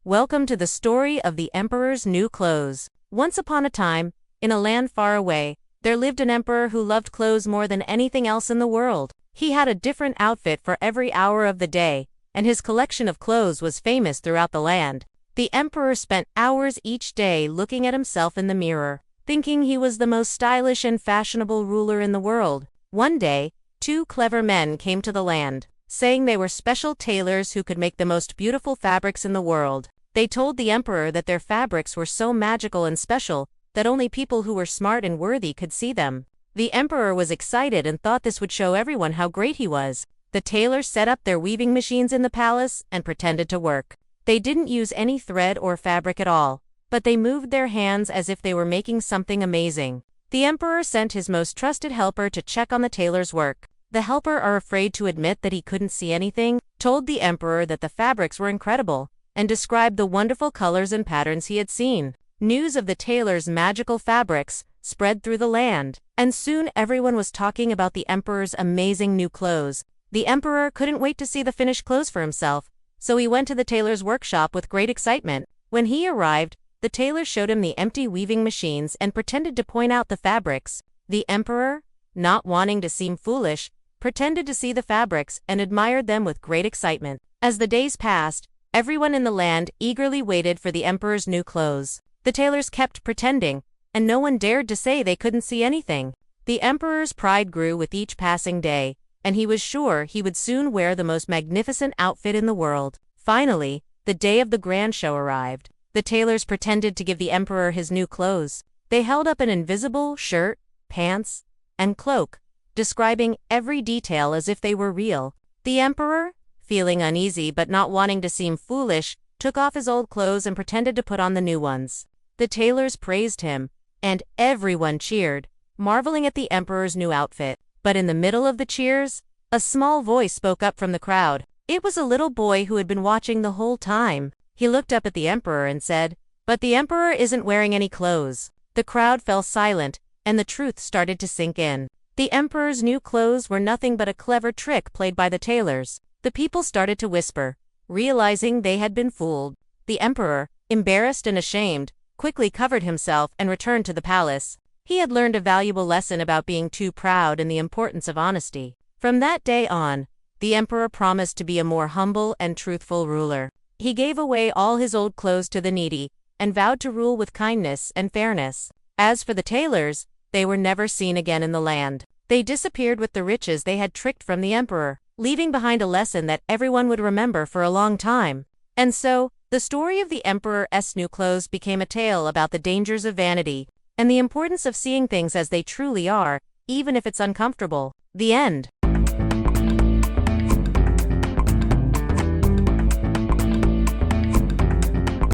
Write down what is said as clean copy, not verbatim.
Welcome to the story of the Emperor's New Clothes. Once upon a time, in a land far away, there lived an emperor who loved clothes more than anything else in the world. He had a different outfit for every hour of the day, and his collection of clothes was famous throughout the land. The emperor spent hours each day looking at himself in the mirror, thinking he was the most stylish and fashionable ruler in the world. One day, two clever men came to the land, saying they were special tailors who could make the most beautiful fabrics in the world. They told the emperor that their fabrics were so magical and special that only people who were smart and worthy could see them. The emperor was excited and thought this would show everyone how great he was. The tailors set up their weaving machines in the palace and pretended to work. They didn't use any thread or fabric at all, but they moved their hands as if they were making something amazing. The emperor sent his most trusted helper to check on the tailors' work. The helper, afraid to admit that he couldn't see anything, told the emperor that the fabrics were incredible, and described the wonderful colors and patterns he had seen. News of the tailors' magical fabrics spread through the land, and soon everyone was talking about the emperor's amazing new clothes. The emperor couldn't wait to see the finished clothes for himself, so he went to the tailor's workshop with great excitement. When he arrived, the tailor showed him the empty weaving machines and pretended to point out the fabrics. The emperor, not wanting to seem foolish, pretended to see the fabrics and admired them with great excitement. As the days passed, everyone in the land eagerly waited for the emperor's new clothes. The tailors kept pretending, and no one dared to say they couldn't see anything. The emperor's pride grew with each passing day, and he was sure he would soon wear the most magnificent outfit in the world. Finally, the day of the grand show arrived. The tailors pretended to give the emperor his new clothes. They held up an invisible shirt, pants, and cloak, describing every detail as if they were real. The emperor, feeling uneasy but not wanting to seem foolish, took off his old clothes and pretended to put on the new ones. The tailors praised him, and everyone cheered, marveling at the emperor's new outfit. But in the middle of the cheers, a small voice spoke up from the crowd. It was a little boy who had been watching the whole time. He looked up at the emperor and said, "But the emperor isn't wearing any clothes." The crowd fell silent, and the truth started to sink in. The emperor's new clothes were nothing but a clever trick played by the tailors. The people started to whisper, realizing they had been fooled. The emperor, embarrassed and ashamed, quickly covered himself and returned to the palace. He had learned a valuable lesson about being too proud and the importance of honesty. From that day on, the emperor promised to be a more humble and truthful ruler. He gave away all his old clothes to the needy, and vowed to rule with kindness and fairness. As for the tailors, they were never seen again in the land. They disappeared with the riches they had tricked from the emperor, leaving behind a lesson that everyone would remember for a long time. And so, the story of the emperor's new clothes became a tale about the dangers of vanity, and the importance of seeing things as they truly are, even if it's uncomfortable. The end.